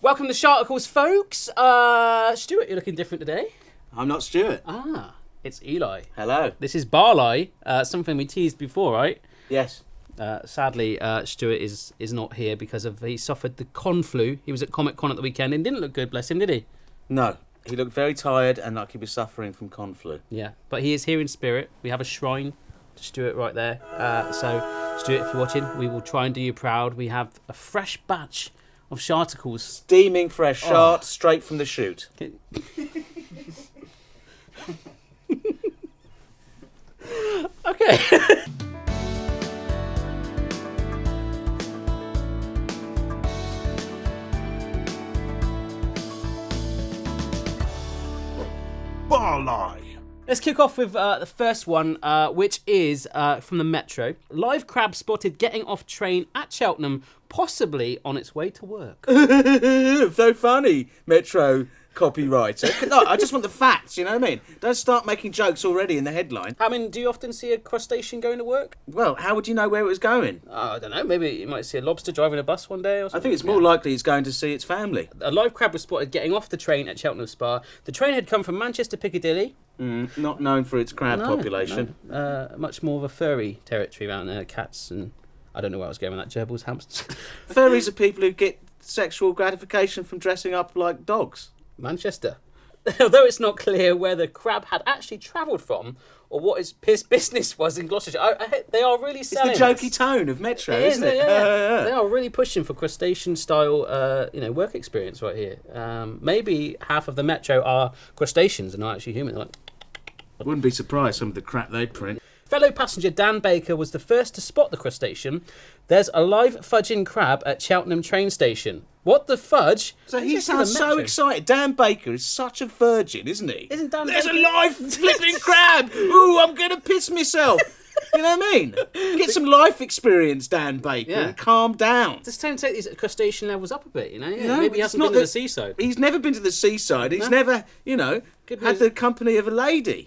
Welcome to Sharticles, folks. Stuart, you're looking different today. I'm not Stuart. It's Eli. Hello. This is Barley, something we teased before, right? Yes. Sadly, Stuart is not here because he suffered the con flu. He was at Comic Con at the weekend and didn't look good, bless him, did he? No. He looked very tired and like he was suffering from con flu. Yeah, but he is here in spirit. We have a shrine to Stuart right there. So, Stuart, if you're watching, we will try and do you proud. We have a fresh batch of Sharticles. Steaming fresh shart straight from the chute. Okay. Barley. Let's kick off with the first one, which is from the Metro. Live crab spotted getting off train at Cheltenham, possibly on its way to work. So funny, Metro copywriter. No, I just want the facts, you know what I mean? Don't start making jokes already in the headline. I mean, do you often see a crustacean going to work? Well, how would you know where it was going? I don't know, maybe you might see a lobster driving a bus one day or something. I think it's more likely it's going to see its family. A live crab was spotted getting off the train at Cheltenham Spa. The train had come from Manchester Piccadilly. Not known for its crab population. No. Much more of a furry territory around there, cats and... I don't know where I was going with that, gerbils, hamsters. Furries are people who get sexual gratification from dressing up like dogs. Manchester. Although it's not clear where the crab had actually travelled from or what his business was in Gloucestershire, they are really selling. It's the jokey tone of Metro, isn't it? Yeah. They are really pushing for crustacean-style, work experience right here. Maybe half of the Metro are crustaceans and not actually human. I wouldn't be surprised some of the crap they'd print. Fellow passenger Dan Baker was the first to spot the crustacean. There's a live fudging crab at Cheltenham train station. What the fudge? So he sounds so excited. Dan Baker is such a virgin, isn't he? Isn't Dan There's Baker... a live flipping crab! Ooh, I'm going to piss myself. You know what I mean? Get some life experience, Dan Baker, and calm down. Just trying to take these crustacean levels up a bit, you know? Maybe he hasn't been to the seaside. He's never been to the seaside. He's never, had the company of a lady.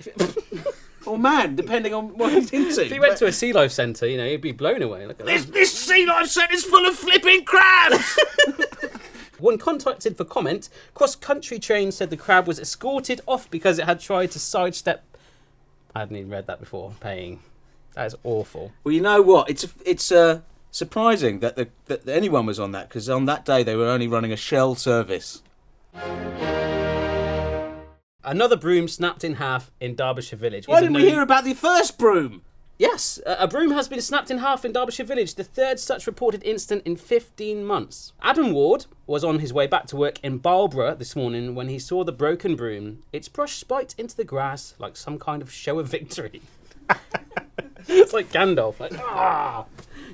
Or man, depending on what he's into. If he went to a sea life centre, he'd be blown away. Look at this sea life centre's full of flipping crabs! When contacted for comment, Cross Country Train said the crab was escorted off because it had tried to sidestep... I hadn't even read that before, paying. That is awful. Well, you know what? It's surprising that anyone was on that, because on that day they were only running a Shell service. Another broom snapped in half in Derbyshire Village. Why didn't we hear about the first broom? Yes, a broom has been snapped in half in Derbyshire Village, the third such reported incident in 15 months. Adam Ward was on his way back to work in Barlborough this morning when he saw the broken broom. Its brush spiked into the grass like some kind of show of victory. It's like Gandalf,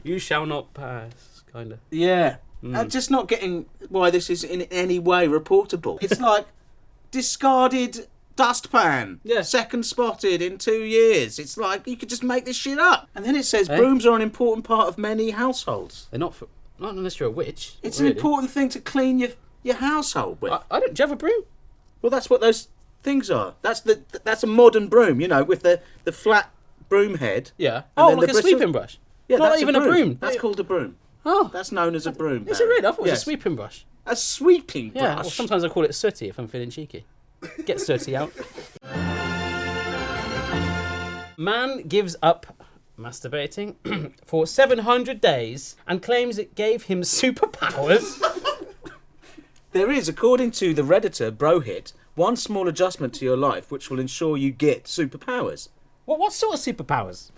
you shall not pass, kind of. Yeah, I'm just not getting why this is in any way reportable. It's like discarded dustpan, second spotted in 2 years. It's like you could just make this shit up. And then it says brooms are an important part of many households. They're not unless you're a witch. It's an important thing to clean your household with. Do you have a broom? Well, that's what those things are. That's a modern broom, with the flat broom head. Yeah. Like a sweeping brush. Yeah, not that's even a broom. That's called a broom. Oh, that's known as a broom. Is it really? I thought it was a sweeping brush. A sweeping brush. Yeah. Well, sometimes I call it sooty if I'm feeling cheeky. Get sooty out. Man gives up masturbating for 700 days and claims it gave him superpowers. There is, according to the Redditor Brohit, one small adjustment to your life which will ensure you get superpowers. What sort of superpowers?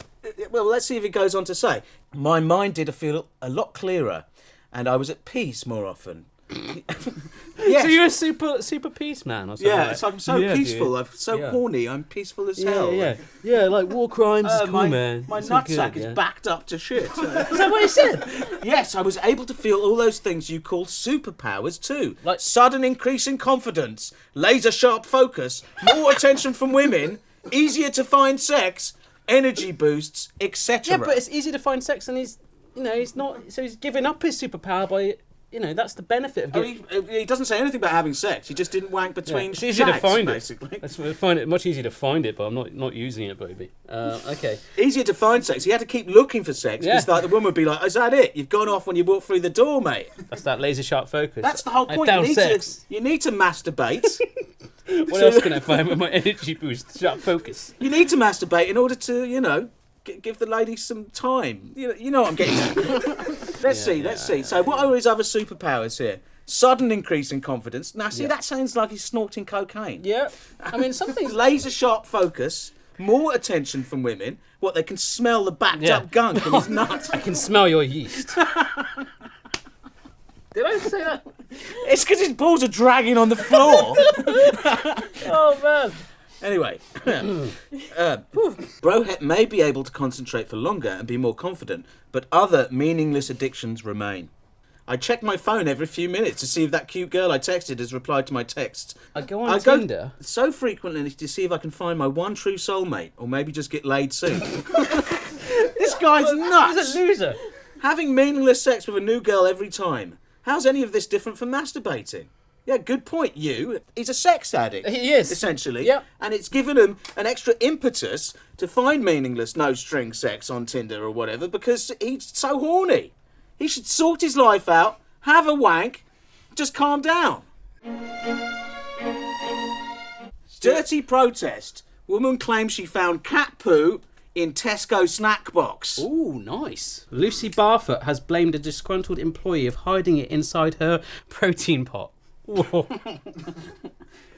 Well, let's see if it goes on to say. My mind did feel a lot clearer and I was at peace more often. Yes. So you're a super peace man or something? Yeah, it's like I'm so peaceful. I'm so horny. I'm peaceful as hell. Yeah, like war crimes is cool, man. My nutsack is backed up to shit. Is that what you said? Yes, I was able to feel all those things you call superpowers too. Like sudden increase in confidence, laser sharp focus, more attention from women, easier to find sex, energy boosts, etc. Yeah, but it's easy to find sex and he's not... So he's giving up his superpower by that's the benefit of getting... He doesn't say anything about having sex. He just didn't wank between It's easy to find basically. I find it much easier to find it, but I'm not using it, baby. Okay. Easier to find sex. He had to keep looking for sex because the woman would be like, "Is that it? You've gone off when you walk through the door, mate." That's that laser sharp focus. That's the whole point. You need to masturbate. What else can I find with my energy boost? Sharp focus. You need to masturbate in order to, give the lady some time. You know what I'm getting at. Let's see. So what are his other superpowers here? Sudden increase in confidence. Now, that sounds like he's snorting cocaine. Yeah. I mean, something's... Laser sharp focus, more attention from women. What, they can smell the backed up gunk in his nuts. I can smell your yeast. Did I say that? It's because his balls are dragging on the floor. Oh, man. Anyway, Brohet may be able to concentrate for longer and be more confident, but other meaningless addictions remain. I check my phone every few minutes to see if that cute girl I texted has replied to my texts. I go on Tinder so frequently to see if I can find my one true soulmate, or maybe just get laid soon. This guy's nuts. He's a loser. Having meaningless sex with a new girl every time. How's any of this different from masturbating? Yeah, good point, you. He's a sex addict. He is. Essentially. Yep. And it's given him an extra impetus to find meaningless no-string sex on Tinder or whatever because he's so horny. He should sort his life out, have a wank, just calm down. Dirty protest. Woman claims she found cat poo in Tesco snack box. Ooh, nice. Lucy Barfoot has blamed a disgruntled employee of hiding it inside her protein pot.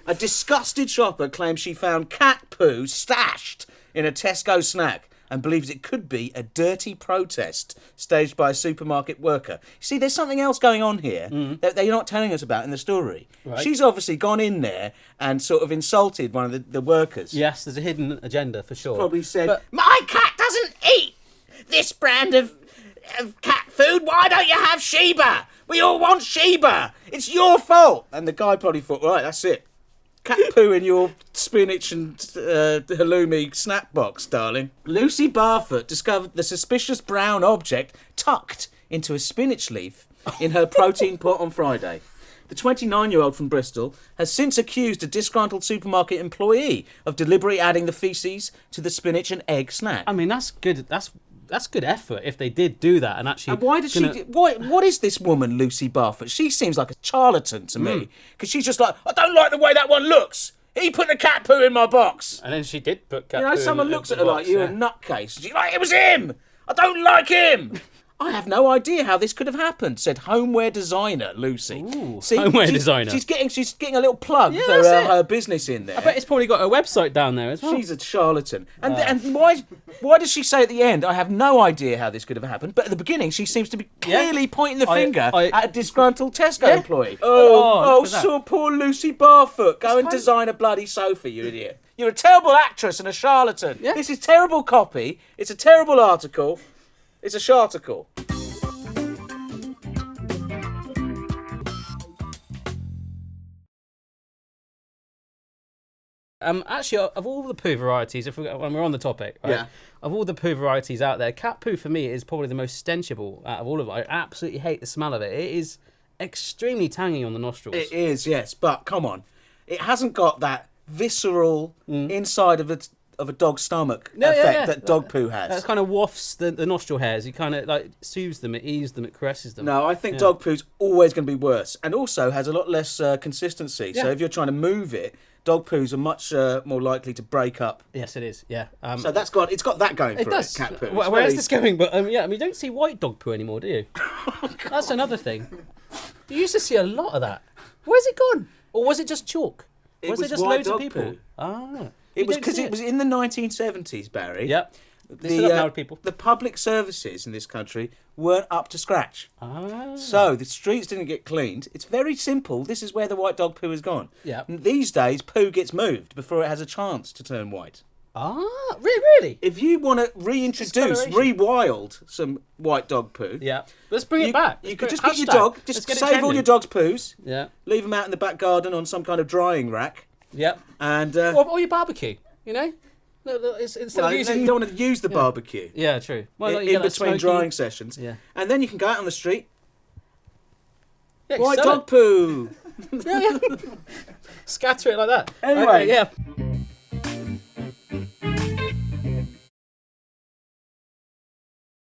A disgusted shopper claims she found cat poo stashed in a Tesco snack and believes it could be a dirty protest staged by a supermarket worker. See, there's something else going on here that they're not telling us about in the story. Right. She's obviously gone in there and sort of insulted one of the workers. Yes, there's a hidden agenda for sure. Probably said, "My cat doesn't eat this brand of cat food. Why don't you have Sheba? We all want Sheba. It's your fault." And the guy probably thought, right, that's it. Cat poo in your spinach and halloumi snack box, darling. Lucy Barfoot discovered the suspicious brown object tucked into a spinach leaf in her protein pot on Friday. The 29-year-old from Bristol has since accused a disgruntled supermarket employee of deliberately adding the faeces to the spinach and egg snack. I mean, that's good. That's good effort if they did do that and actually. And why did she? What is this woman, Lucy Barfoot? She seems like a charlatan to me because she's just like, "I don't like the way that one looks. He put the cat poo in my box." And then she did put cat poo. Someone looks at her like, "You're a nutcase." She's like, "It was him. I don't like him." I have no idea how this could have happened, said homeware designer Lucy. Ooh, homeware designer. She's getting a little plug for her business in there. I bet it's probably got a website down there as well. She's a charlatan. And why does she say at the end, "I have no idea how this could have happened"? But at the beginning, she seems to be clearly pointing the finger at a disgruntled Tesco employee. So poor Lucy Barfoot. Go and design a bloody sofa, you idiot. You're a terrible actress and a charlatan. Yeah. This is terrible copy. It's a terrible article. It's a Sharticle. Actually, of all the poo varieties, when we're on the topic, right? Of all the poo varieties out there, cat poo for me is probably the most stenchable out of all of them. I absolutely hate the smell of it. It is extremely tangy on the nostrils. It is, yes, but come on. It hasn't got that visceral inside of a dog's stomach effect that dog poo has. That kind of wafts the nostril hairs. You kind of like soothes them, it eases them, it caresses them. No, I think dog poo's always going to be worse, and also has a lot less consistency. So if you're trying to move it, dog poos are much more likely to break up. Yes, it is. Yeah. So it's got that going for it. Cat poo. Where is this going? But you don't see white dog poo anymore, do you? That's another thing. You used to see a lot of that. Where's it gone? Or was it just chalk? Was it just white loads of dog people? poo. Ah. It was because it was in the 1970s, Barry. Yep. The public services in this country weren't up to scratch. Ah. So the streets didn't get cleaned. It's very simple. This is where the white dog poo has gone. Yeah. These days, poo gets moved before it has a chance to turn white. Ah, really? If you want to rewild some white dog poo, let's bring it back. You could just get your dog, save all your dog's poos, leave them out in the back garden on some kind of drying rack. Yep. And or your barbecue, you know? Instead of using... You don't want to use the barbecue. Yeah, true. Well, in between drying sessions. Yeah. And then you can go out on the street White dog poo. Scatter it like that. Anyway. Okay, yeah.